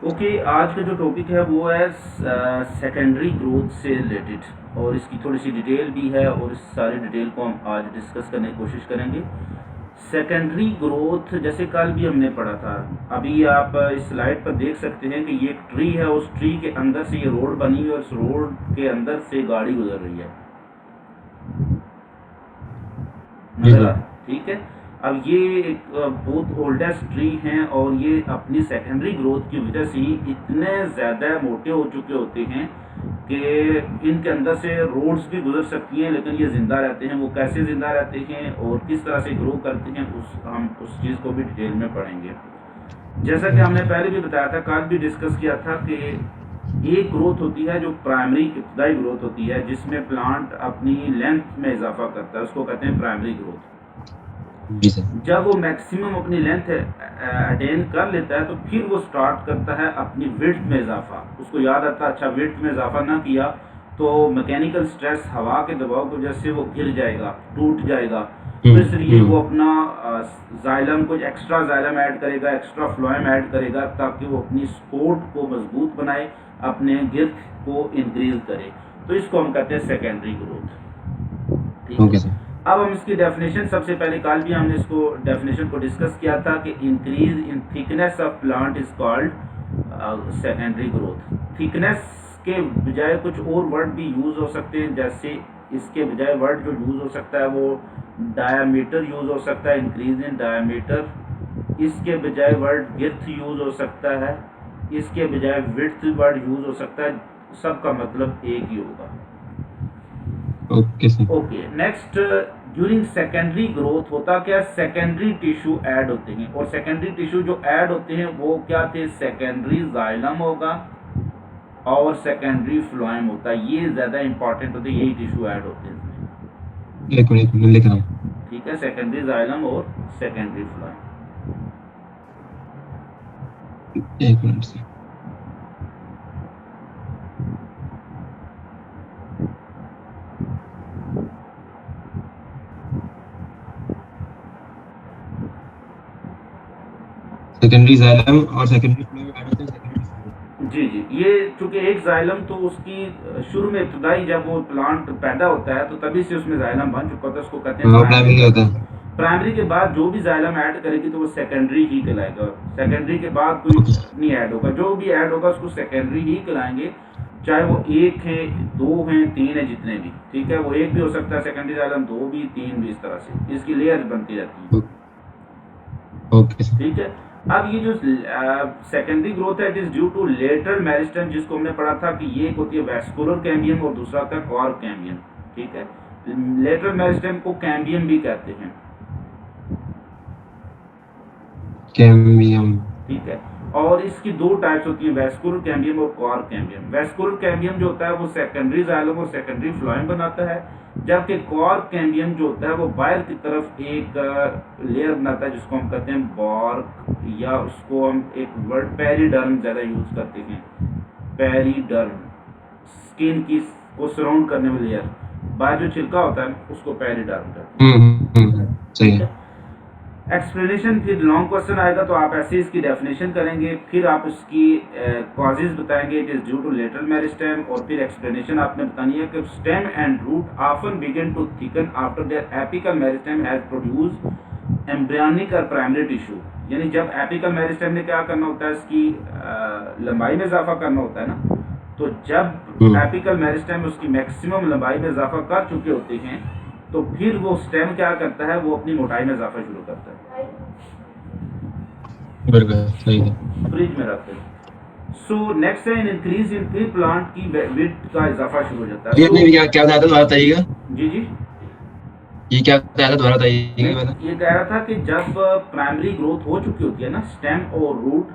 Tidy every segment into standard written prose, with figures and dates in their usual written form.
Okay, आज का जो टॉपिक है वो है सेकेंडरी ग्रोथ से रिलेटेड, और इसकी थोड़ी सी डिटेल भी है और इस सारी डिटेल को हम आज डिस्कस करने की कोशिश करेंगे। सेकेंडरी ग्रोथ जैसे कल भी हमने पढ़ा था, अभी आप इस स्लाइड पर देख सकते हैं कि ये एक ट्री है, उस ट्री के अंदर से ये रोड बनी हुई है और उस रोड के अंदर से गाड़ी गुजर रही है, नजर आ रहा है, ठीक है। अब ये एक बहुत ओल्डेस्ट ट्री हैं और ये अपनी सेकेंडरी ग्रोथ की वजह से ही इतने ज़्यादा मोटे हो चुके होते हैं कि इनके अंदर से रोड्स भी गुजर सकती हैं, लेकिन ये ज़िंदा रहते हैं। वो कैसे ज़िंदा रहते हैं और किस तरह से ग्रो करते हैं, हम उस चीज़ को भी डिटेल में पढ़ेंगे। जैसा कि हमने पहले भी बताया था, कल भी डिस्कस किया था कि एक ग्रोथ होती है जो प्राइमरी इब्तदाई ग्रोथ होती है, जिसमें प्लांट अपनी लेंथ में इजाफा करता है, उसको कहते हैं प्राइमरी ग्रोथ। जी सर। जब वो मैक्सिमम अपनी लेंथ अटेन कर लेता है तो फिर वो स्टार्ट करता है अपनी विड्थ में इजाफा। उसको याद आता है अच्छा विड्थ में इजाफा ना किया तो मैकेनिकल स्ट्रेस, हवा के दबाव की वजह से वो गिर जाएगा, टूट जाएगा। तो इसलिए वो अपना जाइलम, कुछ एक्स्ट्रा जाइलम ऐड करेगा, एक्स्ट्रा फ्लोएम ऐड करेगा, ताकि वो अपनी सपोर्ट को मजबूत बनाए, अपने गिर्थ को इंक्रीज करे। तो इसको हम कहते हैं सेकेंडरी ग्रोथ, ठीक है। अब हम इसकी डेफिनेशन, सबसे पहले कल भी हमने इसको डेफिनेशन को डिस्कस किया था कि increase in thickness of plant is called secondary growth. Thickness के बजाय कुछ और वर्ड भी यूज हो सकते हैं, जैसे इसके बजाय वर्ड जो यूज हो सकता है वो डायामीटर यूज हो सकता है, इंक्रीज इन डायामीटर। इसके बजाय वर्ड गिर्थ यूज हो सकता है, इसके बजाय विड्थ वर्ड यूज हो सकता है, सबका मतलब एक ही होगा। Okay, next, during secondary growth होता क्या, सेकेंडरी टिश्यू ऐड होते हैं, और सेकेंडरी टिश्यू जो ऐड होते हैं वो क्या थे, सेकेंडरी जाइलम होगा और सेकेंडरी फ्लोएम होता है। ये ज्यादा इंपॉर्टेंट होते हैं, यही टिश्यू ऐड होते हैं इसमें। एक मिनट लिख रहा हूँ। ठीक है, सेकेंडरी जाइलम और सेकेंडरी फ्लोएम। एक मिनट से। सेकेंडरी जाइलम और सेकेंडरी फ्लोएम ऐड होते हैं सेकेंडरी। जी जी, ये चूंकि एक जाइलम तो उसकी शुरू में इब्तदाई जब वो प्लांट पैदा होता है तो तभी से उसमें जाइलम बन चुका होता है, उसको कहते हैं प्राइमरी होता है। प्राइमरी के बाद जो भी जाइलम ऐड करेगी तो वो सेकेंडरी ही कहलाएगा। सेकेंडरी के बाद कोई नहीं ऐड होगा, जो भी ऐड होगा उसको सेकेंडरी ही कहलाएंगे, चाहे वो एक है, दो हैं, तीन है, जितने भी, ठीक है। वो एक भी हो सकता है सेकेंडरी जाइलम, दो भी, तीन भी, इस तरह से इसकी लेयर बनती रहती है। ओके, ठीक है। अब ये जो सेकेंडरी ग्रोथ है, it is due to lateral meristem, जिसको हमने पढ़ा था कि ये एक होती है वैस्कुलर कैम्बियम और दूसरा होता है कॉर्क कैम्बियम, ठीक है। लेटरल मेरिस्टेम को कैम्बियम भी कहते हैं, कैम्बियम, ठीक है। और इसकी दो टाइप्स होती है, वैस्कुलर कैम्बियम और कॉर्क कैम्बियम। वैस्कुलर कैम्बियम जो होता है वो सेकेंडरी जाइलम और सेकेंडरी फ्लोएम बनाता है, जबकि कॉर्क कैम्बियम जो होता है वो बाहर की तरफ एक लेयर बनाता है जिसको हम कहते हैं बॉर्क, या उसको हम एक वर्ड पेरिडर्म ज़्यादा यूज करते हैं, पेरिडर्म, स्किन की को सराउंड करने वाली लेयर, बाहर जो छिलका होता है उसको पेरिडर्म कहते हैं। सही है। एक्सप्लेनेशन, फिर लॉन्ग क्वेश्चन आएगा तो आप ऐसे इसकी डेफिनेशन करेंगे, फिर आप इसकी कॉजेज बताएंगे, it is due to lateral meristem, और फिर एक्सप्लेनेशन आपने बतानी है कि stem and root often begin to thicken after their apical meristem has produce embryonic और प्राइमरी टिश्यू। यानी जब एपिकल मेरिस्टेम ने क्या करना होता है, इसकी लंबाई में इजाफा करना होता है ना, तो जब एपिकल मेरिस्टेम उसकी मैक्सिमम लंबाई में इजाफा कर चुके होते हैं तो फिर वो स्टेम क्या करता है, वो अपनी मोटाई में इजाफा शुरू करता है, सही है, फ्रिज में रखते हैं। सो नेक्स्ट है इंक्रीज इन ट्री प्लांट की विड्थ का इजाफा शुरू हो जाता है। ये नहीं क्या बताया था, दोबारा बताइएगा। जी जी, ये क्या बताया था, दोबारा बताइएगा। ये कह रहा था कि जब प्राइमरी ग्रोथ हो चुकी होती है ना, स्टेम और root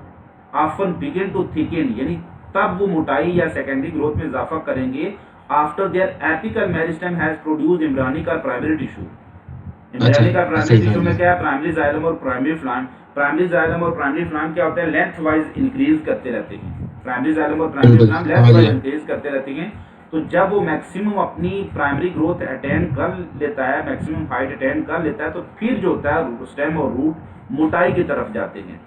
often begin to thicken, यानी तब वो मोटाई या सेकेंडरी ग्रोथ में इजाफा करेंगे after their apical meristem has produced embryonic और प्राइमरी टिश्यू। एम्ब्रियोनिक और प्राइमरी टिश्यू में क्या है, प्राइमरी जाइलम और प्राइमरी फ्लोएम। प्राइमरी जाइलम और प्राइमरी फ्लोएम क्या होता है, लेंथ वाइज इंक्रीज करते रहते हैं। प्राइमरी जाइलम और primary phloem length wise increase करते रहते हैं। तो जब वो मैक्सिमम अपनी प्राइमरी ग्रोथ अटेन कर लेता है, मैक्सिमम हाइट अटेन कर लेता है, तो फिर जो होता है स्टेम और रूट मोटाई की तरफ जाते हैं।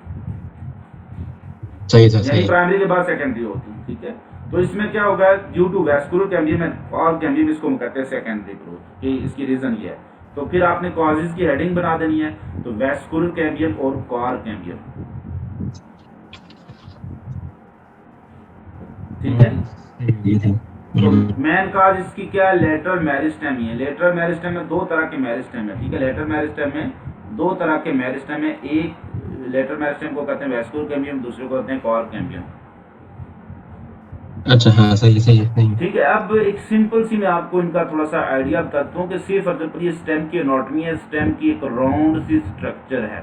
सही है सर, यानी सही है। प्राइमरी के बाद सेकेंडरी होती है, ठीक है। तो इसमें क्या होगा, due to vascular cambium and cork cambium, इसको हम कहते हैं सेकेंडरी ग्रोथ, कि इसकी रीजन ये है। तो फिर आपने कॉजेज की हेडिंग बना देनी है, तो वैस्कुलर कैम्बियम और कॉर कैम्बियम, ठीक है। ये थी। तो मेन काज इसकी क्या है, लेटरल मेरिस्टेम ही है। लेटरल मेरिस्टेम में दो तरह के मेरिस्टेम है, ठीक है। लेटरल मेरिस्टेम में दो तरह के मेरिस्टेम है, एक लेटरल मेरिस्टेम को कहते हैं वैस्कुलर कैम्बियम, दूसरे को कहते हैं कॉर कैम्बियम, अच्छा, हाँ, सही है, सही है, सही है। ठीक है। अब एक सिंपल सी मैं आपको इनका थोड़ा सा आइडिया बताता हूँ कि सिर्फ अगर ये स्टेम की एनाटॉमी है, स्टेम की एक राउंड सी स्ट्रक्चर है,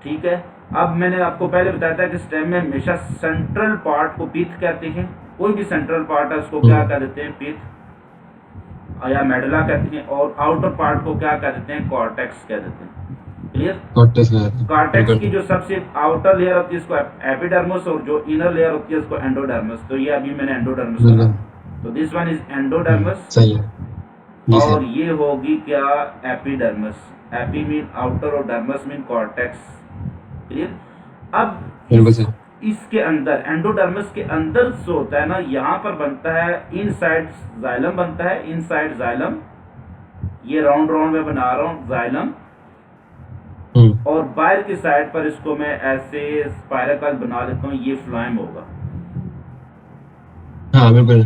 ठीक है। अब मैंने आपको पहले बताया था कि स्टेम में हमेशा सेंट्रल पार्ट को पिथ कहते हैं, कोई भी सेंट्रल पार्ट है उसको क्या कह देते हैं, पिथ या मेडुला कहते हैं, और आउटर पार्ट को क्या कह देते हैं, कॉर्टेक्स कह देते हैं, क्लियर। कॉर्टेक्स का कॉर्टेक्स की बिल्कुल। जो सबसे आउटर लेयर होती है उसको एपिडर्मिस, और जो इनर लेयर होती है उसको एंडोडर्मिस। तो ये अभी मैंने एंडोडर्मिस बिल्कुल। कहा, तो दिस वन इज एंडोडर्मिस, सही है। जी और सर। ये होगी क्या, एपिडर्मिस। एपी मीन आउटर और डर्मिस मीन कॉर्टेक्स, क्लियर। अब बिल्कुल सर। इसके अंदर एंडोडर्मिस के अंदर जो होता है ना, यहाँ पर बनता है इनसाइड जाइलम, बनता है इनसाइड जाइलम, ये राउंड राउंड में बना रहा हूँ जाइलम, और बाहर की साइड पर इसको मैं ऐसे स्पाइरल बना लेता हूँ, ये फ्लाइम होगा, हाँ बिल्कुल।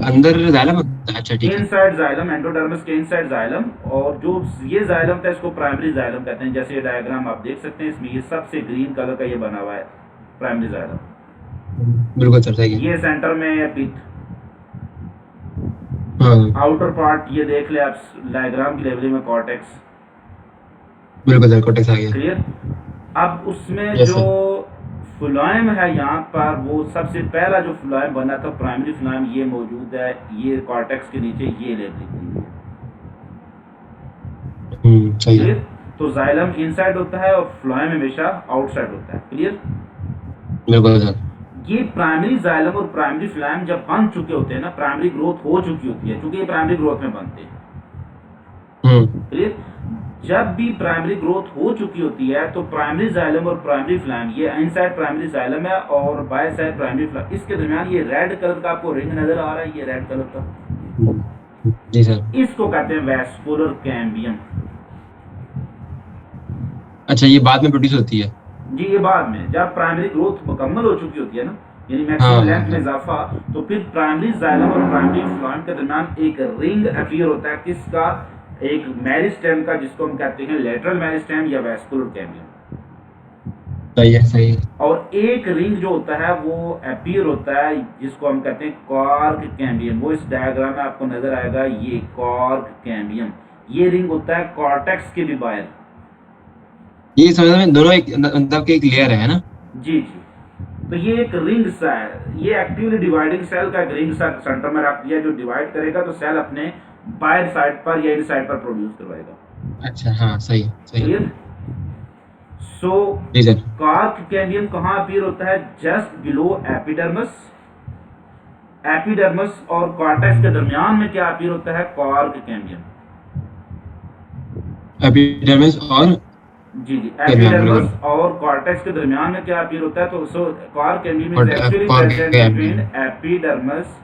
अंदर जाइलम होता है, अच्छा ठीक है। इनसाइड जाइलम, एंडोडर्मिस के इनसाइड जाइलम। और जो ये जाइलम था इसको प्राइमरी जाइलम कहते हैं, जैसे ये डायग्राम आप देख सकते हैं, इसमें ये सबसे ग्रीन कलर का ये बना हुआ है प्राइमरी जाइलम, बिल्कुल सर, सही है। ये सेंटर में है पिथ, हाँ आउटर पार्ट ये देख ले आप डायग्राम की लेवलिंग में कॉर्टेक्स, बिल्कुल सर, कॉर्टेक्स आ गया। क्लियर। अब उसमें यस जो सर। फ्लोएम है यहाँ पर, वो सबसे पहला जो फ्लोएम बना था प्राइमरी फ्लोएम, ये मौजूद है, ये कॉर्टेक्स के नीचे ये लेवल हुई है, सही है। क्लियर। तो जाइलम इनसाइड होता है और फ्लोएम हमेशा आउटसाइड होता है, क्लियर। बिल्कुल सर। ये प्राइमरी जाइलम और प्राइमरी फ्लोएम जब बन चुके होते हैं ना, प्राइमरी ग्रोथ हो चुकी होती है, क्योंकि ये प्राइमरी ग्रोथ में बनते हैं, क्लियर। जब भी प्राइमरी ग्रोथ हो चुकी होती है तो प्राइमरी जाइलम और प्राइमरी फ्लोएम, ये इनसाइड प्राइमरी जाइलम है और बाय साइड प्राइमरी फ्लोएम, इसके दरमियान ये रेड कलर का आपको रिंग नजर आ रहा है, ये रेड कलर का, जी सर। इसको कहते हैं वैस्कुलर कैम्बियम। अच्छा, ये बाद में प्रोड्यूस होती है? जी, ये बाद में जब प्राइमरी ग्रोथ मुकम्मल हो चुकी होती है ना, यानी हाँ मैक्सिमम हाँ लेंथ में हाँ। इजाफा, तो फिर प्राइमरी जाइलम और प्राइमरी फ्लोएम के दरमियान एक रिंग अपीयर होता है, किसका, एक मेरिस्टेम का, जिसको हम कहते हैं लेटरल मेरिस्टेम या वैस्कुलर कैम्बियम। सही है, सही है। और एक रिंग जो होता है वो अपीयर होता है, जिसको हम कहते हैं कॉर्क कैम्बियम। वो इस डायग्राम में आपको नजर आएगा, ये कॉर्क कैम्बियम, ये रिंग होता है कॉर्टेक्स के भी बाहर। ये समझ में, दोनों एक मतलब के एक लेयर है ना? जी जी। तो ये एक रिंग सा है, ये एक्टिवली डिवाइडिंग सेल का एक रिंग सा सेंटर में रख दिया, जो डिवाइड करेगा तो सेल अपने बाहर साइड पर या इन साइड पर प्रोड्यूस करवाएगा। अच्छा, हाँ, सही है, सही है। क्लियर। सो जी सर। कॉर्क कैम्बियम कहाँ अपीयर होता है, जस्ट बिलो एपिडर्मिस। एपिडर्मिस और कॉर्टेक्स के दरमियान में क्या अपीयर होता है, कॉर्क कैम्बियम। एपिडर्मिस और जी जी, कैम्बियम, बिल्कुल। एपिडर्मिस और कॉर्टेक्स के दरमियान में क्या अपीयर होता है, तो so cork cambium is actually cork present cambium. Between epidermis.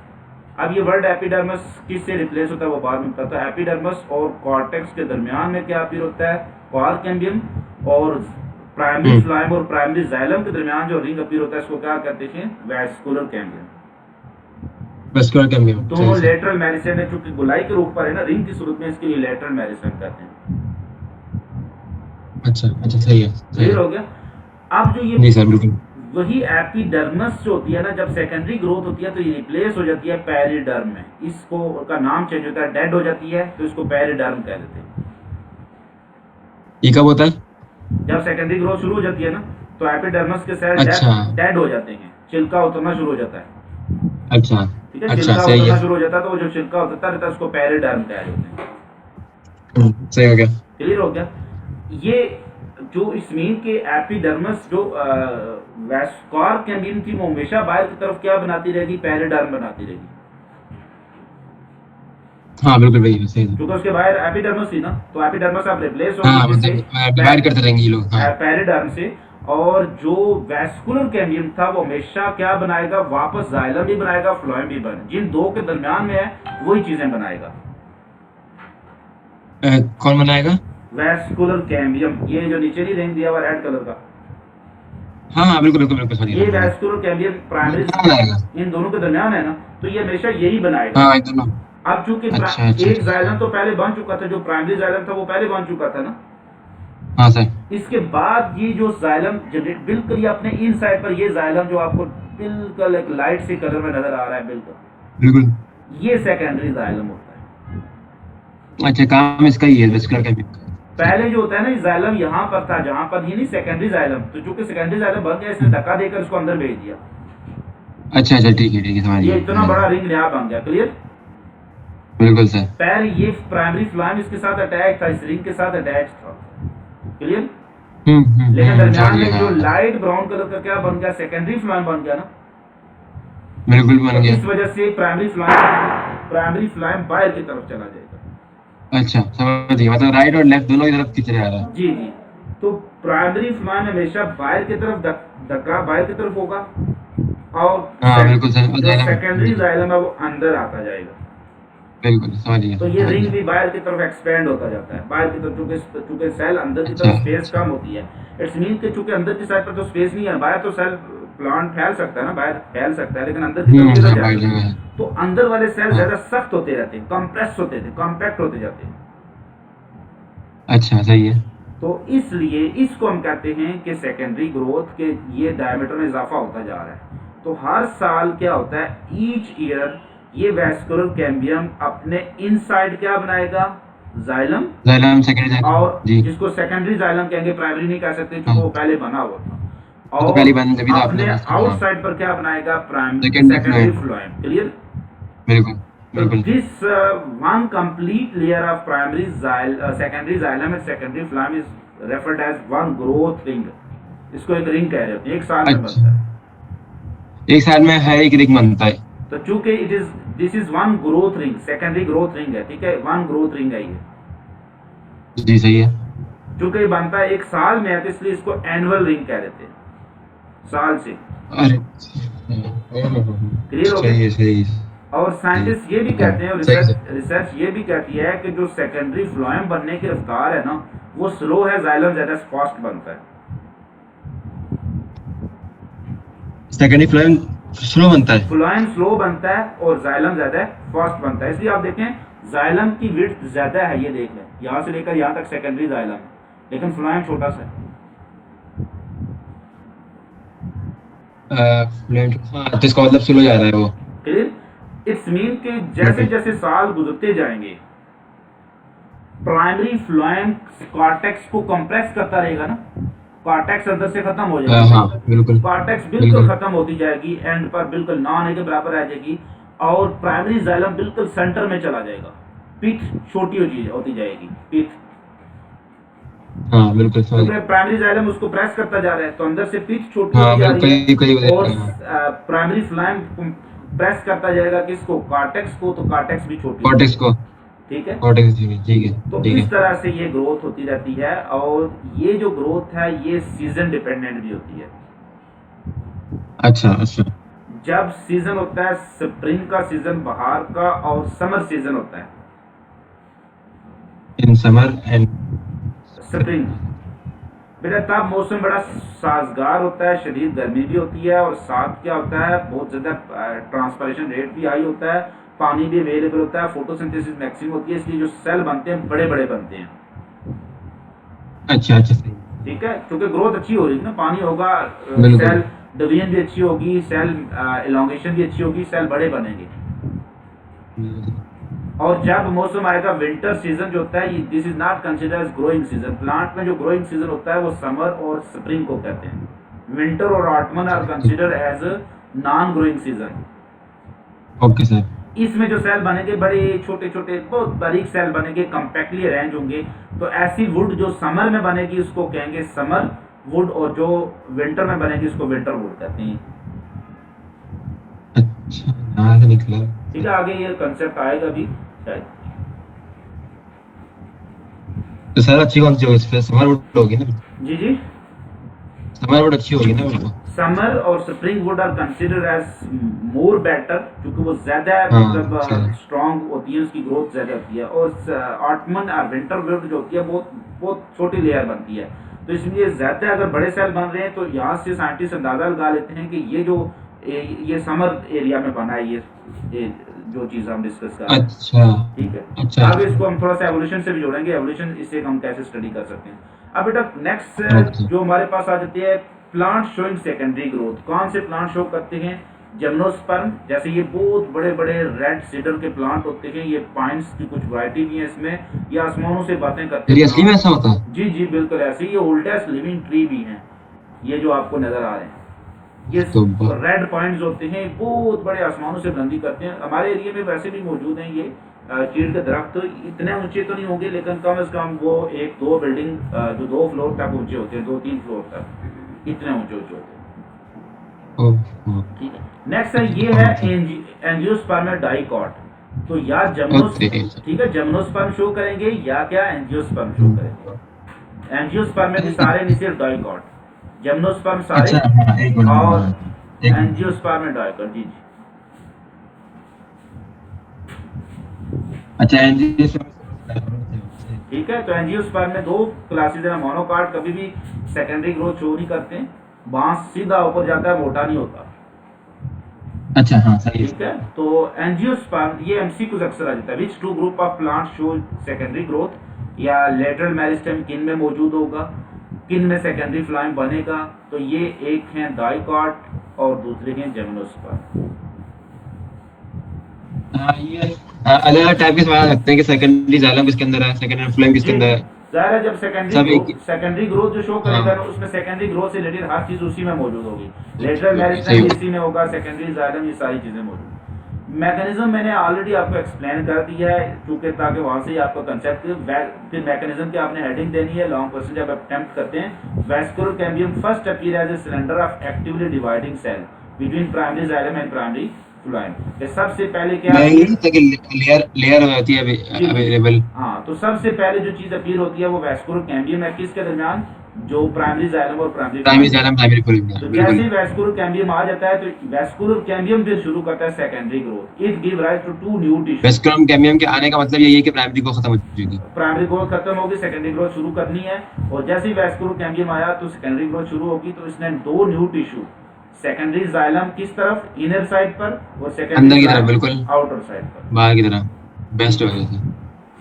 अब ये वर्ड एपिडर्मिस किससे रिप्लेस होता है वो बाद में बताता है। एपिडर्मिस और कॉर्टेक्स के दरमियान में क्या अपीयर होता है, कॉर्क कैम्बियम। और प्राइमरी फ्लोएम और प्राइमरी जाइलम के दरमियान जो रिंग अपीयर होता है इसको क्या कहते हैं, वैस्कुलर कैम्बियम। वैस्कुलर कैम्बियम, दोनों सही। लेटरल मेरिस्टेम है, चूंकि गोलाई के रूप पर है ना रिंग की सूरत में, इसके लिए लेटरल मेरिस्टेम कहते हैं। अच्छा अच्छा, सही है, सही क्लियर है। हो गया। अब जो जी ये सर, बिल्कुल। वही एपिडर्मिस जो होती है ना, जब सेकेंडरी ग्रोथ होती है तो ये रिप्लेस हो जाती है पेरिडर्म में, इसको का नाम चेंज होता है, डेड हो जाती है तो इसको पेरिडर्म कह देते हैं। ये कब होता है? जब सेकेंडरी ग्रोथ शुरू हो जाती है ना, तो एपिडर्मिस के सेल अच्छा डेड हो जाते हैं, छिलका उतरना शुरू हो जाता है, अच्छा ठीक है। अच्छा, छिलका सही उतरना है। शुरू हो जाता है तो वो जो छिलका उतरता रहता है उसको पेरिडर्म कह रहे होते हैं। सही हो गया। क्लियर हो गया। ये जो इसमें के एपिडर्मिस जो वैस्कुलर कैम्बियम थी, वो हमेशा बाहर की तरफ क्या बनाती रहेगी, पेरिडर्म बनाती रहेगी, हाँ बिल्कुल, वही है, सही है। क्योंकि उसके बाहर एपिडर्मिस थी ना, तो एपिडर्मिस अब रिप्लेस होगी हाँ, किससे, मतलब डिवाइड करते रहेंगे ये लोग, हाँ। पेरिडर्म से। और जो वैस्कुलर कैम्बियम था वो हमेशा क्या बनाएगा, वापस जाइलम भी बनाएगा, फ्लोएम भी बने, जिन दो के दरमियान में है वही चीजें बनाएगा। कौन बनाएगा? वैस्कुलर कैम्बियम, ये जो नीचे नहीं रिंग दिया हुआ रेड कलर का, हाँ हाँ बिल्कुल बिल्कुल बिल्कुल, समझ ये गया। वैस्कुलर कैम्बियम ये प्राइमरी कहाँ बनाएगा? इन दोनों के दरमियान है ना, तो ये हमेशा यही बनाएगा। हाँ एकदम। अब चूंकि अच्छा अच्छा एक अच्छा। जाइलम तो पहले बन चुका था, जो प्राइमरी जाइलम था वो पहले बन चुका था ना। हाँ सर। इसके बाद ये जो जाइलम जनरेट, बिल्कुल ये अपने इन साइड पर ये जाइलम जो आपको बिल्कुल एक लाइट से कलर में नजर आ रहा है, बिल्कुल बिल्कुल। ये सेकेंडरी जाइलम होता है। अच्छा, काम इसका ही है वेस्कुलर कैम्बियम का। पहले जो होता है ना जाइलम यहाँ पर था, जहां पर ये नहीं सेकेंडरी जाइलम, तो चूंकि सेकेंडरी जाइलम बन गया, इसने धक्का देकर उसको अंदर भेज दिया, अच्छा अच्छा, ठीक है समझ ये गया इतना समझ बड़ा गया। रिंग नया बन गया। क्लियर? बिल्कुल सर। पहले ये प्राइमरी फ्लाइम इसके साथ अटैच था, इस रिंग के साथ अटैच था। क्लियर? लेकिन समझ दरमियान गया में जो हाँ। लाइट ब्राउन कलर का क्या बन गया, सेकेंडरी फ्लाइम बन गया ना। बिल्कुल बन तो गया। इस वजह से प्राइमरी फ्लाइम बाहर की तरफ चला जाएगा। अच्छा समझ गया, मतलब राइट और लेफ्ट दोनों की तरफ खींच रहा है। जी जी। तो प्राइमरी फ्लाइम हमेशा बाहर की तरफ धक्का बाहर की तरफ होगा, और हाँ बिल्कुल सर, और जो जाइलम सेकेंडरी जाइलम है वो अंदर आता जाएगा। बिल्कुल समझ गया तो ये समझ रिंग गया। भी बाहर की तरफ एक्सपेंड होता जाता है, बाहर की तरफ, चूंकि सेल अंदर की अच्छा तरफ स्पेस कम होती है। इट्स मीन कि चूंकि अंदर की साइड पर तो स्पेस नहीं है, बाहर तो सेल प्लांट फैल सकता है ना, बाहर फैल सकता है, लेकिन अंदर की तरफ किधर हाँ बाहर जाएगा। जगह है। तो अंदर वाले सेल हाँ ज्यादा सख्त होते रहते हैं, कंप्रेस होते थे, कॉम्पैक्ट होते जाते हैं। अच्छा सही है। तो इसलिए इसको हम कहते हैं कि सेकेंडरी ग्रोथ के ये डायमीटर में इजाफा होता जा रहा है। तो हर साल क्या होता है, ईच ईयर ये वैस्कुलर कैम्बियम अपने इनसाइड क्या बनाएगा, जाइलम, जाइलम सेकेंडरी जाइलम और जी। जिसको सेकेंडरी जाइलम कहेंगे, प्राइमरी नहीं कह सकते हाँ क्योंकि वो पहले बना हुआ था। वो तो और पहली बार जब भी तो आपने अपने बात करा। हाँ आउटसाइड पर क्या बनाएगा, secondary secondary phloem. Phloem. Clear? बिल्कुल So बिल्कुल। this one complete layer of secondary xylem and secondary phloem is referred as one growth ring. इसको एक रिंग कह रहे होते हैं, एक साल में बनता है। अच्छा, एक साल में है एक रिंग बनता है। तो चूंकि this is one growth ring, secondary growth ring है, ठीक है, वन ग्रोथ रिंग है ये। जी सही है। चूंकि ये बनता है एक साल में है, तो इसलिए इसको एनुअल रिंग कह देते हैं, साल से। अरे क्लियर हो सही गया? है सही है। और साइंटिस्ट ये भी हाँ, कहते हैं, सही है। रिसर्च ये भी कहती है कि जो सेकेंडरी फ्लोएम बनने की रफ्तार है ना, वो स्लो है, जाइलम ज्यादा फास्ट बनता है। सेकेंडरी फ्लोएम स्लो बनता है। फ्लोएम स्लो बनता है और जाइलम ज्यादा फास्ट बनता है। इसलिए आप देखें जाइलम की विड्थ ज्यादा है, ये देख लें, यहाँ से लेकर यहाँ तक सेकेंडरी जाइलम है, लेकिन फ्लोएम छोटा सा है। हाँ तो इसका मतलब स्लो जा रहा है वो। क्लियर? इट्स मीन कि जैसे जैसे साल गुजरते जाएंगे, प्राइमरी फ्लोएम कॉर्टेक्स को कंप्रेस करता रहेगा ना, कॉर्टेक्स अंदर से खत्म हो जाएगी। हाँ बिल्कुल कॉर्टेक्स बिल्कुल खत्म होती जाएगी, एंड पर बिल्कुल ना होने के बराबर आ जाएगी, और प्राइमरी जाइलम बिल्कुल सेंटर में चला जाएगा, पीठ छोटी होती जाएगी, पीठ। हाँ बिल्कुल समझ क्योंकि प्राइमरी जाइलम उसको प्रेस करता जा रहा है, तो अंदर से पीठ छोटी हाँ होती जा रही है, करीब और प्राइमरी फ्लोएम प्रेस करता जाएगा किसको, कॉर्टेक्स को, तो कॉर्टेक्स भी छोटी कॉर्टेक्स को। ठीक है। कॉर्टेक्स ठीक है तो ठीक इस है। तरह से ये ग्रोथ होती रहती है, और ये जो ग्रोथ है ये सीजन डिपेंडेंट भी होती है। अच्छा अच्छा। जब सीजन होता है स्प्रिंग का सीजन, बहार का, और समर सीजन होता है, इन समर एंड स्प्रिंग, बेटा तब मौसम बड़ा साजगार होता है, शदीद गर्मी भी होती है, और साथ क्या होता है, बहुत ज़्यादा ट्रांसपरेशन रेट भी हाई होता है, पानी भी अवेलेबल होता है, फोटोसिंथेसिस मैक्सिमम होती है, इसलिए जो सेल बनते हैं बड़े बड़े बनते हैं। अच्छा अच्छा सही। ठीक है, क्योंकि ग्रोथ अच्छी हो रही है ना, पानी होगा, बिल्कुल। सेल डिवीजन भी अच्छी होगी, सेल एलोंगेशन भी अच्छी होगी, सेल बड़े बनेंगे। और जब मौसम आएगा विंटर सीजन जो होता है, this is not consider as growing season. Plant में जो ग्रोइंग सीजन होता है वो समर और स्प्रिंग को कहते हैं। विंटर और autumn are consider as non growing season. Okay sir. इसमें जो सेल बनेंगे बड़े छोटे छोटे बहुत बारीक सेल बनेंगे, कंपैक्टली अरेंज होंगे। तो ऐसी वुड जो समर में बनेगी उसको कहेंगे समर वुड, और जो विंटर में बनेगी उसको विंटर वुड कहते हैं। अच्छा यहाँ से निकला। ठीक है, आगे ये कंसेप्ट आएगा भी शायद। तो सर अच्छी कौन सी होगी, समर वुड होगी ना? जी जी, समर वुड अच्छी होगी ना उनको। समर और spring wood are consider as more better, क्योंकि वो ज्यादा हाँ मतलब सही। स्ट्रांग होती है, उसकी ग्रोथ ज्यादा होती है। और ऑटमन और विंटर वुड जो होती है बहुत बहुत छोटी लेयर बनती है, तो इसलिए ज्यादा अगर बड़े सेल बन रहे हैं तो यहाँ से साइंटिस्ट अंदाजा लगा लेते हैं कि ये जो ये समर एरिया में बना है, ये जो चीज हम डिस्कस कर रहे हैं। अच्छा ठीक है, अच्छा अब इसको अच्छा। हम थोड़ा सा एवोल्यूशन से भी जोड़ेंगे, एवोल्यूशन इससे हम कैसे स्टडी कर सकते हैं। अब बेटा नेक्स्ट ओके। जो हमारे पास आ जाती है, प्लांट शोइंग सेकेंडरी ग्रोथ। कौन से प्लांट शो करते हैं? जिम्नोस्पर्म, जैसे ये बहुत बड़े बड़े रेड सीडर के प्लांट होते हैं, ये पाइन्स की कुछ वैरायटी भी है इसमें, ये आसमानों से बातें करते तेरी असली में प्लांट। ऐसा होता है? जी जी बिल्कुल ऐसे ही, ये ओल्डेस्ट लिविंग ट्री भी हैं, ये जो आपको नजर आ रहे हैं। ये तो रेड पॉइंट्स होते हैं, बहुत बड़े आसमानों से बुलंदी करते हैं। हमारे एरिया में वैसे भी मौजूद हैं ये चीड़ के दरख्त। तो इतने ऊंचे तो नहीं होंगे, लेकिन कम से कम वो एक दो बिल्डिंग जो 2 फ्लोर तक ऊंचे होते हैं, 2-3 फ्लोर तक इतने ऊंचे ऊंचे होते हैं। ओह ठीक है, नेक्स्ट है, ये है एंजियोस्पर्म डाइकॉट। तो या जमनोस, ओके। ठीक है, जमनोस्पर्म शो करेंगे या क्या एंजियोस्पर्म शो करेंगे। एंजियोस्पर्म में भी सारे नीचे डाइकॉट, जिम्नोस्पर्म सारे, अच्छा हाँ एक मिनट और एक मिनट। एंजियोस्पर्म में डाइकॉट। जी जी अच्छा एनजी से ठीक है, तो एंजियोस्पर्म में 2 क्लासेस है। मोनोकार्ड कभी भी सेकेंडरी ग्रोथ शो नहीं करते हैं, बांस सीधा ऊपर जाता है, मोटा नहीं होता। अच्छा हाँ सही ठीक है, तो एंजियोस्पर्म, ये एमसीक्यूज अक्सर आ जाता है। Which two group of plant show secondary growth, या लेटरल मेरिस्टेम किन में मौजूद होगा, किन में सेकेंडरी फ्लाइम बनेगा। तो ये एक है डाइकॉट और दूसरे हैं जिम्नोस्पर्म। हाँ ये अलग अलग टाइप के सवाल लगते हैं कि सेकेंडरी जाइलम किसके अंदर है, सेकेंडरी फ्लोएम किसके जी अंदर जी, है। जाहिर है जब सेकेंडरी सब एक। ग्रोथ, सेकेंडरी ग्रोथ जो शो हाँ करेगा ना, उसमें सेकेंडरी ग्रोथ से रिलेटेड हर चीज उसी में मौजूद होगी। लेटरल सही मेरिस्टेम भी होगा। इसी में होगा, सेकेंडरी जाइलम, ये सारी चीजें मौजूद। मैकेनिज्म मैंने ऑलरेडी आपको एक्सप्लेन कर दिया है, क्योंकि ताकि वहां से ही आपका कंसेप्ट, फिर मैकेनिज्म की आपने हेडिंग देनी है। लॉन्ग क्वेश्चन जब अटेम्प्ट करते हैं, vascular cambium first appear as a cylinder of actively dividing cell between primary xylem and primary phloem. ये सबसे पहले क्या मैं आती ये है? था कि लेयर लेयर होती है जी जी, अवेलेबल। हाँ, तो सबसे पहले जो चीज अपीयर होती है वो वैस्कुलर कैम्बियम है, किसके दरमियान? जो प्राइमरी जाइलम और प्राइमरी प्राइमरी फ्लोएम के जाइलम दरमियान। प्राइमरी फ्लोएम तो जैसे बिल्कुल। ही वैस्कुलर कैम्बियम आ जाता है, तो वैस्कुलर कैम्बियम फिर शुरू करता है secondary growth. It give rise to 2 new tissue. Vascular cambium के आने का मतलब यही है कि प्राइमरी को खत्म हो चुकी। प्राइमरी ग्रोथ खत्म होगी, सेकेंडरी ग्रोथ शुरू करनी है। और जैसे ही वैस्कुलर कैम्बियम आया तो सेकेंडरी ग्रोथ शुरू होगी। तो इसने 2 न्यू टिश्यू, सेकेंडरी जाइलम किस तरफ? इनर साइड पर, और सेकेंडरी अंदर की तरफ फ्लोएम बिल्कुल, आउटर साइड पर। बाहर की तरफ बेस्ट हो गया था।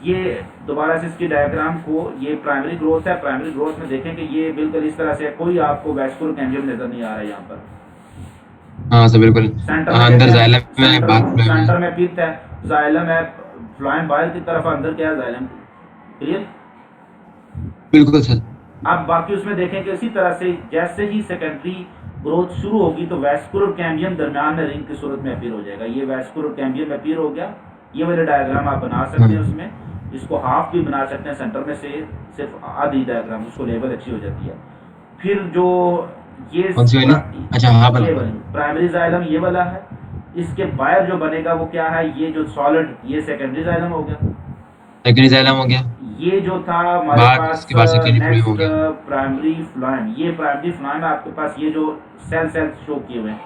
ये दोबारा से इसकी डायग्राम को, ये प्राइमरी ग्रोथ है। प्राइमरी ग्रोथ में देखें कि ये बिल्कुल इस तरह से है, कोई आपको वैस्कुलर कैम्बियम नजर नहीं आ रहा है यहाँ पर। हाँ सब बिल्कुल। सेंटर में अंदर देखें, जाइलम में बाहर फ्लोएम है। सेंटर में पित्त है, जाइलम है, फ्लोएम बाहर की तरफ, अंदर क्या है? जाइलम। क्लियर? बिल्कुल सर। अब बाकी उसमें देखें कि इसी तरह से जैसे ही सेकेंडरी ग्रोथ शुरू होगी तो वैस्कुलर कैम्बियम दरमियान में रिंग की सूरत में अपीयर हो जाएगा। ये वैस्कुलर कैम्बियम अपीयर हो गया। ये वाले डायग्राम आप बना सकते हैं, उसमें इसको हाफ भी बना सकते हैं, सेंटर में से सिर्फ आधी डायग्राम, उसको लेवल अच्छी हो जाती है। फिर जो ये कौन सी वाली? अच्छा हाँ ये बना। वाली प्राइमरी जाइलम ये वाला है। इसके बाहर जो बनेगा वो क्या है? ये जो सॉलिड, ये सेकेंडरी जाइलम हो गया। सेकेंडरी जाइलम हो गया। ये जो था हमारे बाहर पास इसके बाद सेकेंडरी फ्लोएम हो नेक्स्ट गया। Primary phloem. ये प्राइमरी फ्लोएम है आपके पास, ये जो सेल सेल शो किए हुए हैं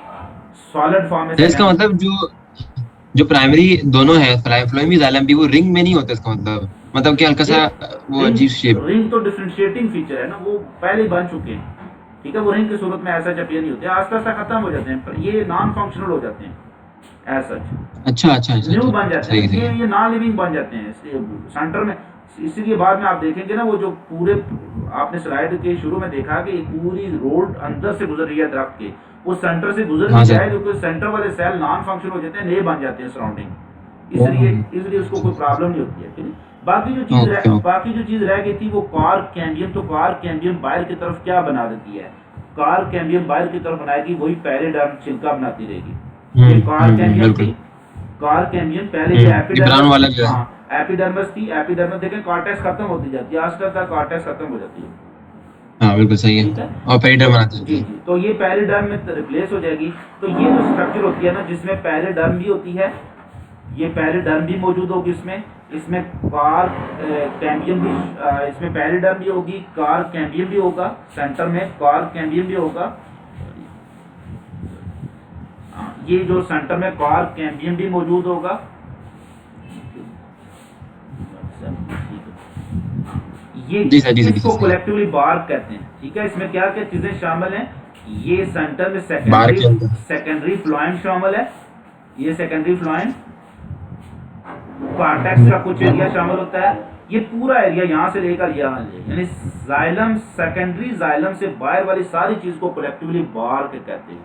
सॉलिड फॉर्म में। तो इसका मतलब जो जो प्राइमरी दोनों है फ्लोएम भी जाइलम भी, वो रिंग में नहीं होता इसका मतलब कि हल्का सा वो रिंग, अजीब शेप। रिंग तो डिफरेंशिएटिंग फीचर है ना, वो पहले ही बन चुके हैं। ठीक है, वो रिंग की सूरत में ऐसा चपिया नहीं होते, आस्ते आस्ते खत्म हो जाते हैं, पर ये नॉन फंक्शनल हो जाते हैं एज सच। अच्छा अच्छा अच्छा न्यू अच्छा बन जाते सही हैं, सही। ये नॉन लिविंग बन जाते हैं सेंटर में। इसीलिए बाद में आप देखेंगे ना, वो जो पूरे आपने स्लाइड के शुरू में देखा कि पूरी रोड अंदर से गुजर रही है दरख्त के, वो सेंटर से गुजर हाँ नहीं सर। जाए, क्योंकि सेंटर वाले सेल नॉन फंक्शन हो जाते हैं, नए बन जाते हैं सराउंडिंग। इसलिए इसलिए उसको कोई प्रॉब्लम नहीं होती है। ठीक है? Okay okay. बाकी जो चीज रह गई थी वो कार कैम्बियम। तो कार कैम्बियम बाहर की तरफ क्या बना देती है? कार कैम्बियम बाहर की तरफ बनाएगी, वही पैरेडर्म छिलका बनाती रहेगी। ये कार कैम्बियम थी। बिल्कुल। कार कैम्बियम पहले ये ये ब्राउन वाला एपिडर्मस, जो है। हाँ एपिडर्मस थी। एपिडर्मस देखें, कॉर्टेक्स खत्म होती जाती है, आस्ते आस्ते कॉर्टेक्स खत्म हो जाती है। हाँ बिल्कुल सही है। ठीक है, और पेरिडर्म बनाते जी हैं। जी, तो ये पैरेडर्म में रिप्लेस हो जाएगी। तो ये जो स्ट्रक्चर होती है ना, जिसमें पैरेडर्म भी होती है ये पेरिडर्म भी मौजूद होगी इसमें, इसमें कार कैम्बियम भी, इसमें पेरिडर्म भी होगी, कार कैम्बियम भी होगा, सेंटर में कार कैम्बियम भी होगा। ये जो सेंटर में कार कैम्बियम भी मौजूद होगा। ये जी सर, जी सर, जी इसको सर। कलेक्टिवली बार्क कहते हैं। ठीक है, इसमें क्या क्या चीजें शामिल हैं? ये सेंटर में बार के अंदर सेकेंडरी फ्लोएम शामिल है, ये सेकेंडरी फ्लोएम, कॉर्टेक्स का कुछ एरिया शामिल होता है, ये पूरा एरिया यहाँ से लेकर यहाँ, यानी जाइलम, सेकेंडरी जाइलम से बाहर वाली सारी चीज को कलेक्टिवली बार्क कहते हैं।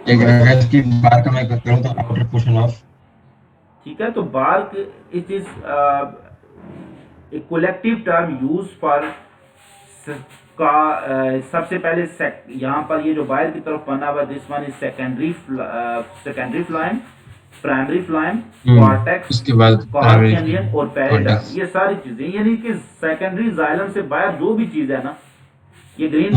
एक अगर इसकी बार का मैं करूं तो आउटर पोर्शन ऑफ। ठीक है, तो bark it is a collective term used for का सबसे पहले यहाँ पर ये जो बाहर की तरफ बना हुआ, this one is secondary phloem, primary phloem, cortex, उसके बाद कार कैम्बियम और पेरिडर्म, ये सारी चीजें, यानी कि सेकेंडरी जाइलम से बाहर जो भी चीज है ना, ये ग्रीन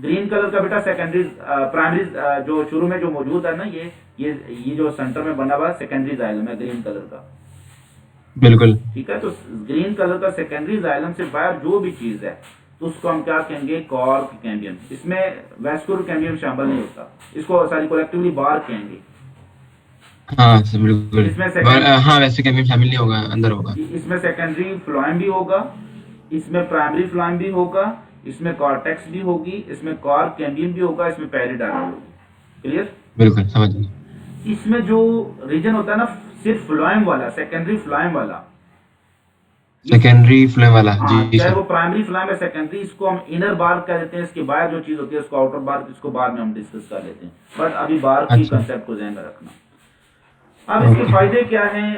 ग्रीन कलर का बेटा सेकेंडरी, प्राइमरी जो शुरू में जो मौजूद है ना, ये जो सेंटर में बना हुआ सेकेंडरी जाइलम है ग्रीन कलर का। बिल्कुल ठीक है, तो ग्रीन कलर का सेकेंडरी जाइलम से बाहर जो भी चीज है तो उसको हम क्या कहेंगे? Cork cambium. इसमें वैस्कुलर कैम्बियम शामिल नहीं होता, इसको सारी कलेक्टिवली बार कहेंगे। हाँ सर बिल्कुल। इसमें हाँ वैसे कैम्बियम शामिल नहीं होगा, अंदर होगा। इसमें सेकेंडरी फ्लोएम भी होगा, इसमें प्राइमरी फ्लोएम भी होगा, इसमें कॉर्टेक्स भी होगी, इसमें कॉर्क कैम्बियम भी होगा, इसमें पेरिडर्म भी होगी। क्लियर? बिल्कुल समझ गए। इसमें जो रीजन होता है ना सिर्फ फ्लोएम वाला, सेकेंडरी फ्लोएम वाला, सेकेंडरी फ्लोएम वाला, जी चाहे सर। वो प्राइमरी फ्लोएम है सेकेंडरी, इसको हम इनर बार्क कह देते हैं। इसके बाहर जो चीज होती है उसको आउटर बार्क, इसको बाद में हम डिस्कस कर लेते हैं, बट अभी बार्क की कंसेप्ट को ध्यान में रखना। अब इसके फायदे क्या हैं?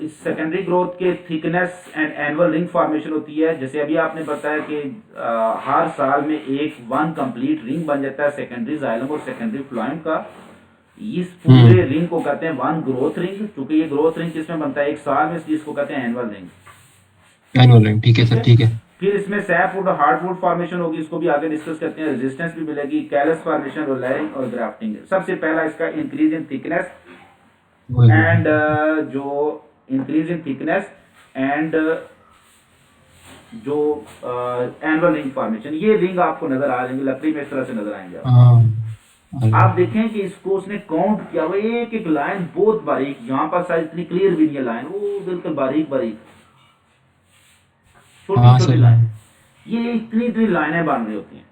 इस सेकेंडरी ग्रोथ के thickness and annual ring formation होती है। जैसे अभी आपने बताया कि हर साल में एक वन कंप्लीट रिंग बन जाता है सेकेंडरी जाइलम और सेकेंडरी फ्लोएम का। इस पूरे रिंग को कहते हैं वन ग्रोथ रिंग, क्योंकि ये ग्रोथ रिंग किसमें बनता है? एक साल में, इसलिए इसको कहते हैं एनुअल रिंग। एनुअल रिंग, ठीक है सर, ठीक है। फिर इसमें सैपवुड और हार्डवुड फॉर्मेशन होगी, इसको भी आगे डिस्कस करते हैं। रेजिस्टेंस भी मिलेगी, कैलस फॉर्मेशन और लेयरिंग और ग्राफ्टिंग। सबसे पहला इसका इंक्रीज इन थिकनेस एंड जो इंक्रीज इन थिकनेस एंड जो एनुअल रिंग फॉर्मेशन, ये रिंग आपको नजर आ जाएंगे लकड़ी में, इस तरह से नजर आएंगे। आप देखें कि इसको उसने काउंट किया हुआ, एक एक लाइन बहुत बारीक, यहाँ पर शायद इतनी क्लियर भी नहीं है लाइन, वो बिल्कुल बारीक बारीक छोटी छोटी लाइन, ये इतनी इतनी लाइनें बन रही होती हैं।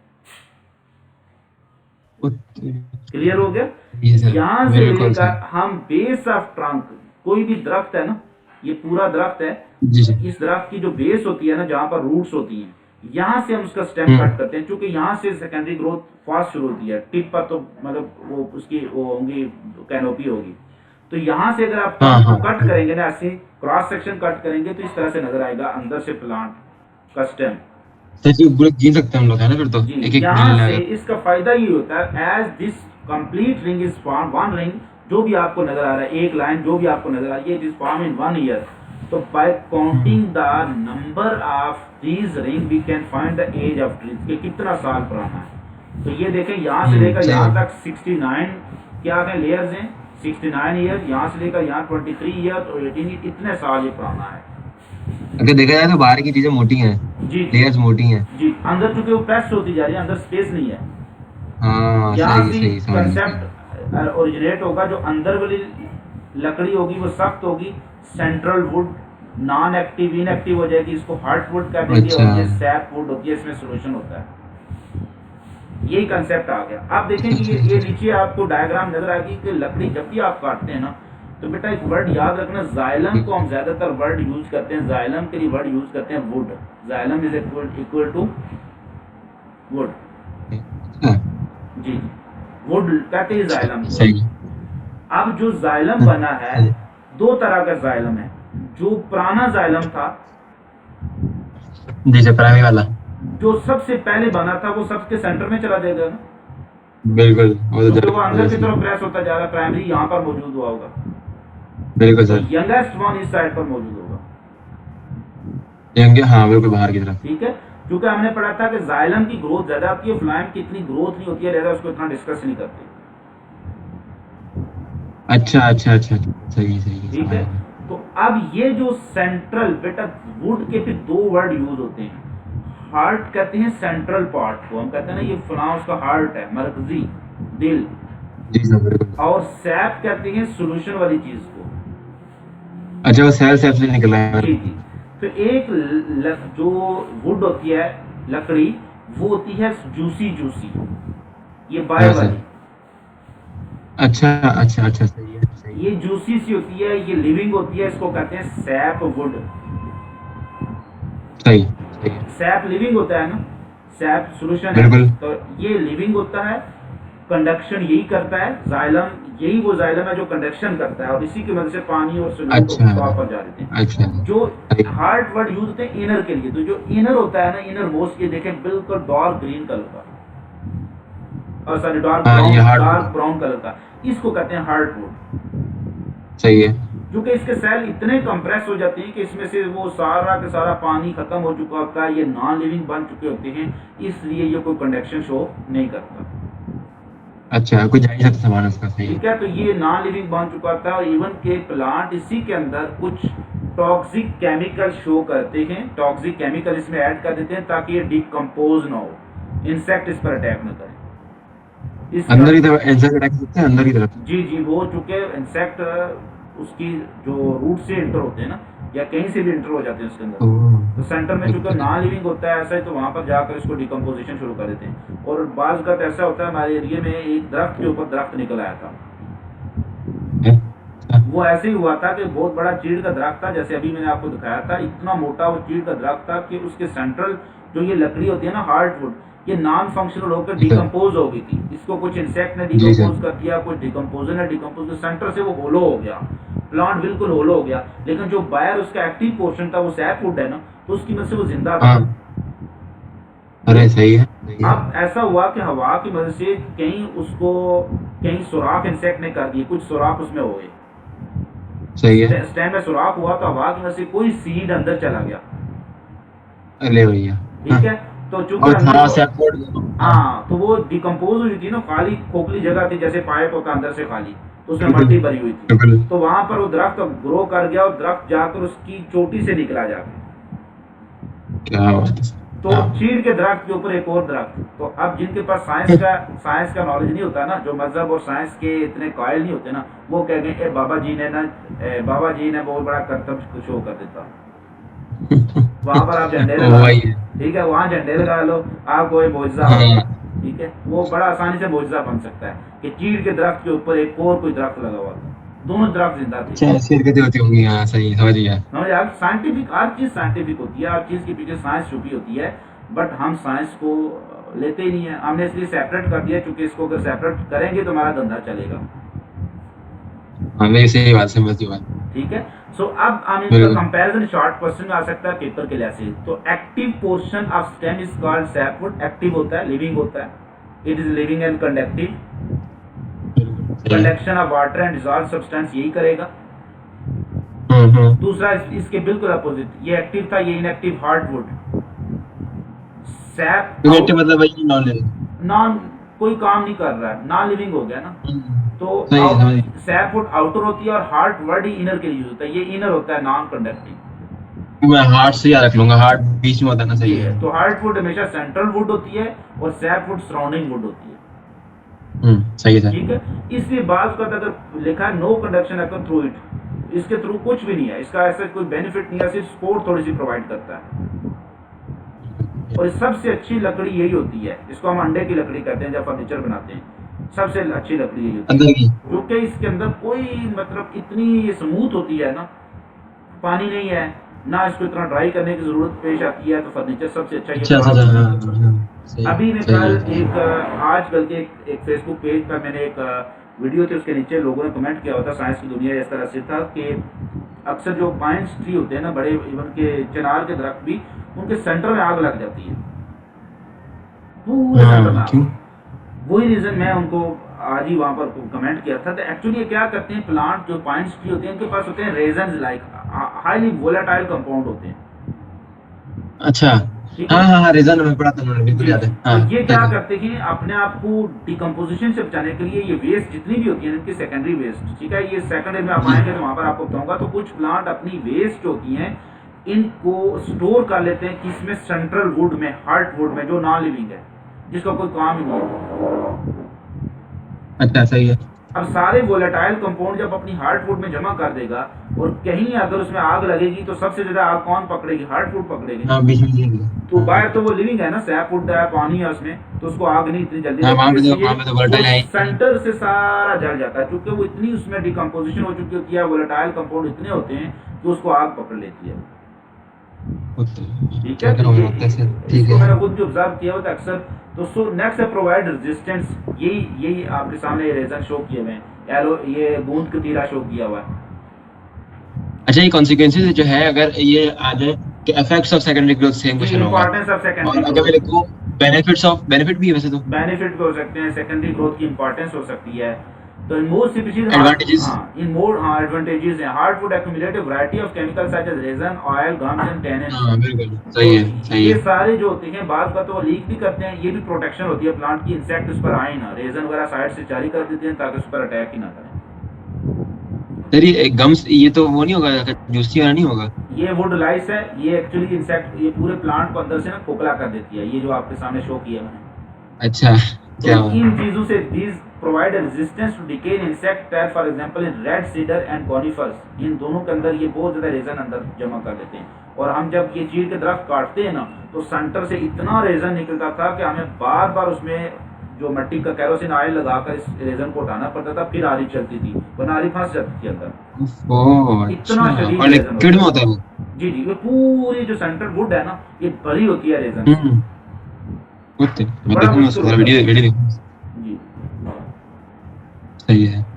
क्लियर हो गया? यहाँ से लेकर हम बेस ऑफ ट्रंक, कोई भी दरख्त है ना, ये पूरा दरख्त है, इस दरख्त की जो बेस होती है ना, जहाँ पर रूट्स होती हैं, यहाँ से हम उसका स्टेम कट करते हैं, क्योंकि यहाँ से सेकेंडरी ग्रोथ फास्ट शुरू होती है। टिप पर तो मतलब वो उसकी वो होंगी कैनोपी होगी, तो यहाँ से अगर आप कट करेंगे ना, ऐसे क्रॉस सेक्शन कट करेंगे तो इस तरह से नजर आएगा अंदर से प्लांट का स्टेम। गिन सकते हैं हम लोग, है ना? फिर तो एक एक यहाँ से इसका फायदा ये होता है, as this complete ring is form, one ring जो भी आपको नजर आ रहा है, एक लाइन जो भी आपको नजर आ रही है, it is form in 1 year. तो by counting the number of these ring we can find the age of trees, कि कितना साल पुराना है। तो ये देखें यहाँ से लेकर यहाँ तक 69 क्या है लेयर्स हैं, 69 ईयर, यहाँ से लेकर यहाँ 23 ईयर और 18 ईयर, इतने साल ये पुराना है। अगर देखा जाए तो बाहर की चीजें मोटी हैं जी, लेयर्स मोटी हैं जी, अंदर चूंकि वो प्रेस होती जा रही है, अंदर स्पेस नहीं है। हाँ सही कंसेप्ट ओरिजिनेट होगा, जो अंदर वाली लकड़ी होगी वो सख्त होगी, central would non active inactive हो जाएगी, इसको हार्डवुड कह देंगे, और ये सैप वुड होती है, इसमें सोल्यूशन होता है। यही कंसेप्ट आ गया। आप देखें कि ये नीचे आपको डायग्राम नजर आएगी कि लकड़ी जब भी आप काटते हैं ना, तो बेटा एक वर्ड याद रखना, जाइलम को हम ज्यादातर वर्ड यूज करते हैं, जाइलम के लिए वर्ड यूज करते हैं wood. Xylem is equal to wood, जी, वुड कहते हैं जाइलम को। अब जो जाइलम बना है, दो तरह का जाइलम है। जो पुराना जाइलम था, जैसे प्राइमरी वाला जो सबसे पहले बना था, वो सबके सेंटर में चला जाएगा ना, बिल्कुल, तो वो अंदर की तरफ प्रेस होता जा रहा है, प्राइमरी यहाँ पर मौजूद हुआ होगा, बिल्कुल सर। यंगेस्ट वन इस साइड पर मौजूद होगा, हाँ बिल्कुल बाहर की तरफ। ठीक है, क्योंकि हमने पढ़ा था कि जाइलम की ग्रोथ ज्यादा होती है, फ्लोएम की इतनी ग्रोथ नहीं होती है, लिहाजा उसको इतना डिस्कस नहीं करते। अच्छा अच्छा अच्छा अच्छा, सही है, ठीक समझ है। गया। तो अब ये जो सेंट्रल, बेटा वुड के भी दो वर्ड यूज होते हैं। हार्ट कहते हैं सेंट्रल पार्ट को, हम कहते हैं ना ये फलां उसका हार्ट है, मरकजी दिल। जी सर, बिल्कुल। और सैप कहते हैं सोल्यूशन वाली चीज को। अच्छा, वो सेल सेल से निकला है जी मेरे जी। तो एक जो वुड होती है, लकड़ी, वो होती है जूसी जूसी, ये को। बाय हाँ सर। वाली। अच्छा अच्छा अच्छा, सही है सही ये है। जूसी सी होती है, ये लिविंग होती है, इसको कहते हैं सैप वुड। सही सही है। सैप लिविंग होता है ना, सैप सोल्यूशन है। बिल्कुल। तो ये लिविंग होता है, कंडक्शन यही करता है, जाइलम, यही वो जाइलम है जो कंडक्शन करता है, और इसी की वजह से पानी और सोल्यूट अच्छा टॉप पर जा रहे अच्छा, थे। जो सही है। हार्ड वर्ड यूज होते हैं इनर के लिए, तो जो इनर होता है ना, इनर मोस्ट, ये देखें बिल्कुल डार्क ग्रीन कलर का, और सॉरी हाँ, ये हार्ड। डार्क ब्राउन कलर का, इसको कहते हैं हार्ड वुड। सही है। क्योंकि इसके सेल इतने कंप्रेस हो जाते हैं कि इसमें से वो सारा का सारा पानी खत्म हो चुका होता है, ये नॉन लिविंग बन चुके होते हैं, इसलिए ये कोई कंडक्शन शो नहीं करता। अच्छा, कुछ जा ही सकता सामान उसका, सही है। ठीक है, तो ये नॉन लिविंग बन चुका था, और इवन के प्लांट इसी के अंदर कुछ टॉक्सिक केमिकल शो करते हैं, टॉक्सिक केमिकल इसमें ऐड कर देते हैं ताकि ये डिकम्पोज ना हो, इंसेक्ट इस पर अटैक ना करें। इसका अंदर की तरफ आंसर अटैक सकते हैं, अंदर की तरफ। जी जी, वो चूंकि इंसेक्ट उसकी जो रूट से इंटर होते हैं ना, या कहीं से भी इंटर हो जाते हैं उसके अंदर, ओह, तो सेंटर में चूंकि अच्छा। नॉन लिविंग होता है ऐसा ही, तो वहां पर जाकर इसको डिकम्पोजिशन शुरू कर देते हैं। और बाज़ का ऐसा होता है, हमारे एरिया में एक दरख्त के ऊपर दरख्त निकल आया था। है? अच्छा। वो ऐसे ही हुआ था कि बहुत बड़ा चीड़ का दरख्त था, जैसे अभी मैंने आपको दिखाया था, इतना मोटा वो चीड़ का दरख्त था कि उसके सेंट्रल जो ये लकड़ी होती है ना, हार्डवुड, ये नॉन फंक्शनल होकर जी सर। डिकम्पोज हो गई थी। इसको कुछ इंसेक्ट ने जी सर। डिकम्पोज कर दिया, कुछ डिकम्पोजर ने डिकम्पोज, सेंटर से वो होलो हो गया, प्लांट बिल्कुल होलो हो गया। लेकिन जो बाहर उसका एक्टिव पोर्शन था, वो सैपवुड है ना, तो उसकी वजह से वो जिंदा था। हाँ। ले अरे सही है सही है। अब ऐसा हुआ कि हवा की वजह से कहीं उसको, कहीं सुराख इंसेक्ट ने कर दिए, कुछ सुराख उसमें हो गए, सही है। स्टेम में सुराख हुआ, तो हवा की वजह से कोई सीड अंदर चला गया। अरे भैया। हाँ। ठीक है, तो चूंकि और अंदर था वो, सैपवर्ड। हाँ। हाँ, तो वो डिकम्पोज हुई थी ना, खाली खोखली जगह थी, जैसे पाइप होता अंदर से खाली, तो उसमें बिल्कुल मट्टी भरी हुई थी। बिल्कुल। तो वहां पर वो दरख्त ग्रो कर गया, और दरख्त जाकर उसकी चोटी से निकला जाकर, क्या बात है, तो क्या बात चीड़ के दरख्त के ऊपर एक और दरख्त। तो अब जिनके पास है। साइंस का नॉलेज नहीं होता ना, जो मजहब और साइंस के इतने कायल नहीं होते ना, वो कह गए ए बाबा जी ने ना, बाबा जी ने बहुत बड़ा करतब शो कर देता। वहां पर आप झंडे लगा लो, वही है। ठीक है, वहां झंडे लगा लो, आप कोई मुआवजा हो गया। हाँ। ठीक है, वो बड़ा आसानी से मुआवजा बन सकता है कि चीड़ के दरख्त के ऊपर एक और कोई दरख्त लगा हुआ था, दोनों दरख्त जिंदा थे। अच्छा, ऐसी हरकतें होती होंगी, हाँ सही है, समझ गया। समझ आप, साइंटिफिक, हर चीज साइंटिफिक होती है, हर चीज के पीछे साइंस छुपी होती है, बट हम साइंस को लेते ही नहीं है। हमने इसलिए सेपरेट कर दिया, क्योंकि इसको अगर सेपरेट करेंगे तो हमारा धंधा चलेगा। हाँ, मेरी सही बात, समझ गई बात। ठीक है। सो अब हम इसका बिल्कुल। कंपैरिजन शॉर्ट क्वेश्चन में आ सकता है पेपर के लिहाज से। तो active portion of stem is called sapwood, active होता है, लिविंग होता है, it is living and conductive, बिल्कुल सही है। Conduction of water and dissolve substance यही करेगा। हम्म। दूसरा इसके बिल्कुल अपोजिट, ये एक्टिव था, ये inactive hardwood. SAP inactive out, मतलब वही नॉन लिविंग। नॉन, कोई काम नहीं कर रहा है, नॉन लिविंग हो गया ना। तो सही है, समझ गया। सैपवुड आउटर होती है, और हार्ट वर्ड ही इनर के लिए यूज होता है, ये इनर होता है, नॉन कंडक्टिंग। मैं हार्ट से याद रख लूंगा, हार्ट बीच में होता है ना, जी सही है। है, तो हार्टवुड हमेशा सेंट्रल वुड होती है, और सैपवुड सराउंडिंग वुड होती है। सही है सर। ठीक है, इसलिए बाज का अगर लिखा है no conduction occur through it, इसके थ्रू कुछ भी नहीं है, इसका ऐसा कोई बेनिफिट नहीं है, सिर्फ सपोर्ट थोड़ी सी प्रोवाइड करता है। और सबसे अच्छी लकड़ी यही होती है, इसको हम अंडे की लकड़ी कहते हैं जब फर्नीचर बनाते हैं, सबसे अच्छी लकड़ी यही होती अंदर है, की। क्योंकि इसके अंदर कोई मतलब इतनी स्मूथ होती है ना, पानी नहीं है ना, इसको इतना ड्राई करने की जरूरत पेश आती है, तो फर्नीचर सबसे अच्छा ये अच्छा अच्छा खराब अच्छा, नहीं हाँ होता। हाँ, सही अभी मैं सही कल है सही एक है। आजकल के एक फेसबुक पेज पर मैंने एक वीडियो थी, उसके नीचे लोगों ने कमेंट किया होता, साइंस की दुनिया इस तरह से था कि अक्सर जो पाइन ट्री होते हैं ना, बड़े इवन के चिनार के दरख्त भी, उनके सेंटर में आग लग जाती है, पूरे सेंटर में हाँ, क्यों? आग। वही रीजन मैं उनको आज ही वहां पर कमेंट किया था। तो एक्चुअली ये क्या करते हैं, प्लांट जो पाइन ट्री होते हैं, इनके पास होते हैं resin like highly volatile compound होते हैं। अच्छा, ठीक हाँ है। हाँ हाँ, रेजन में पढ़ा था उन्होंने, बिल्कुल जी याद है। तो हाँ ये क्या सही है। करते हैं अपने आप को डिकम्पोजिशन से बचाने के लिए, ये वेस्ट जितनी भी होती है इनकी सेकेंडरी वेस्ट, ठीक है, ये सेकेंडरी में आप जी आएंगे तो वहां पर आपको बताऊंगा। तो कुछ प्लांट अपनी वेस्ट होती हैं इनको स्टोर कर लेते हैं किसमें, सेंट्रल वुड में, हार्ट वुड में, जो नॉन लिविंग है, जिसका कोई काम ही नहीं है। अच्छा सही है। अब सारे वोलेटाइल कंपाउंड जब अपनी हार्टवुड में जमा कर देगा, और कहीं अगर उसमें आग लगेगी तो सबसे ज्यादा आग कौन पकड़ेगी, हार्टवुड पकड़ेगी। हाँ बीच में लिख लो। तो हाँ बाहर तो वो लिविंग है ना, सैपवुड है, पानी है उसमें, तो उसको आग नहीं इतनी जल्दी हाँ, लगती, इसलिए वहाँ पे तो वो वर्टाइल है ही नहीं। सेंटर से सारा जल जाता है, क्योंकि वो इतनी उसमें डिकम्पोजिशन हो चुकी होती है, वोलेटाइल कंपाउंड इतने होते हैं कि उसको आग पकड़ लेती है। ठीक क्या है, तो करूँगा ये वक्त ऐसे, ठीक इसको है। मैंने खुद भी ऑब्जर्व किया हुआ था अक्सर। तो सो नेक्स्ट है प्रोवाइड रेजिस्टेंस, यही यही आपके सामने ये रीजन शो किए हुए हैं, एलो ये गूंद कतीरा शो किया हुआ है। अच्छा, ये कॉन्सिक्वेंसेज जो है, अगर ये आ जाए कि effects of secondary growth same जी, क्वेश्चन होगा, इंपॉर्टेंस ऑफ सेकेंडरी और अगर मैं ग्रोथ, लिखूं बेनिफिट्स ऑफ, बेनिफिट भी है वैसे तो, बेनिफिट भी हो सकते हैं, सेकेंडरी ग्रोथ की इंपॉर्टेंस हो सकती है। तो in more species heart, advantages. हाँ इन मोर, हाँ एडवांटेजेस हैं, heart wood accumulate a variety of chemicals such as resin, oil, gums and tannins. हाँ बिल्कुल तो सही है, सही ये है। सारे जो होते हैं बाद का तो वो लीक भी करते हैं, ये भी प्रोटेक्शन होती है प्लांट की, इंसेक्ट उस पर आए ना, रेजन वगैरह साइड से जारी कर देते हैं ताकि उस पर अटैक ही ना करें। तेरी गम्स, ये तो वो नहीं होगा, जूसी वाला नहीं होगा? ये वुड लाइस है, ये एक्चुअली इंसेक्ट ये पूरे प्लांट को अंदर से ना खोखला कर देती है, ये जो आपके सामने शो किया मैंने। अच्छा, तो क्या हुआ? इन चीजों से these provide resistance to decay in insect टैर, for example in red cedar and conifers, इन दोनों के अंदर ये बहुत ज्यादा रेजन अंदर जमा कर लेते हैं। और हम जब ये चीड़ के दरख्त काटते हैं ना, तो सेंटर से इतना रेजन निकलता था कि हमें बार बार उसमें जो मिट्टी का कैरोसिन ऑयल लगाकर इस रेजन को हटाना पड़ता था, फिर आरी चलती थी, वरना आरी फंस जाती थी अंदर। ओह इतना अच्छा, शदीद और रेजन लिक्विड होता में होता है है। वो? जी जी, ये पूरी जो सेंटर वुड है ना, ये भरी होती है रेजन से, हम्म, होते मैं बड़ा देखूंगा मुश्किल उसको, होता वीडियो है। वीडियो देखूंगा। जी। सही है।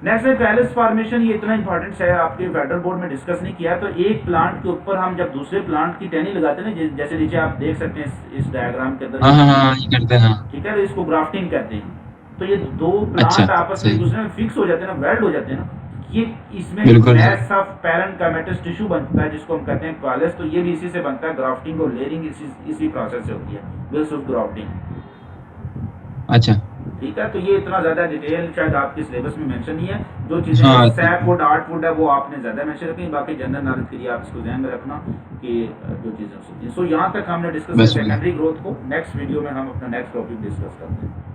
नेक्स्ट है कैलस फॉर्मेशन, ये इतना इंपॉर्टेंट है, आपके वेडर बोर्ड में डिस्कस नहीं किया। तो एक प्लांट के ऊपर हम जब दूसरे प्लांट की टहनी लगाते हैं ना, जैसे नीचे आप देख सकते हैं इस डायग्राम के अंदर हाँ ये हाँ टहनी हाँ, है, ये करते हैं हाँ। ठीक है, तो इसको ग्राफ्टिंग कहते हैं। तो ये दो अच्छा प्लांट आपस में एक सही, दूसरे में फिक्स हो जाते हैं ना, वेल्ड हो जाते हैं ना, ये इसमें बिल्कुल सही। मैस ऑफ पैरेंट कामेटस टिश्यू बनता है जिसको हम कहते हैं कॉलस। तो ये भी इसी से बनता है, ग्राफ्टिंग और लेयरिंग इसी प्रोसेस से होती है, विल्स ऑफ ग्राफ्टिंग। अच्छा ठीक है, तो ये इतना ज्यादा डिटेल शायद आपके सिलेबस में मेंशन नहीं है। जो चीजें हाँ सैप वुड, आर्ट वुड है, वो आपने ज्यादा मेंशन रखी, बाकी जनरल नॉलेज के लिए आप इसको ध्यान में रखना कि जो चीजें हो सकती हैं। सो यहाँ तक हमने डिस्कस किया बस हो गया। सेकेंडरी ग्रोथ को। नेक्स्ट वीडियो में हम अपना नेक्स्ट टॉपिक डिस्कस करते हैं।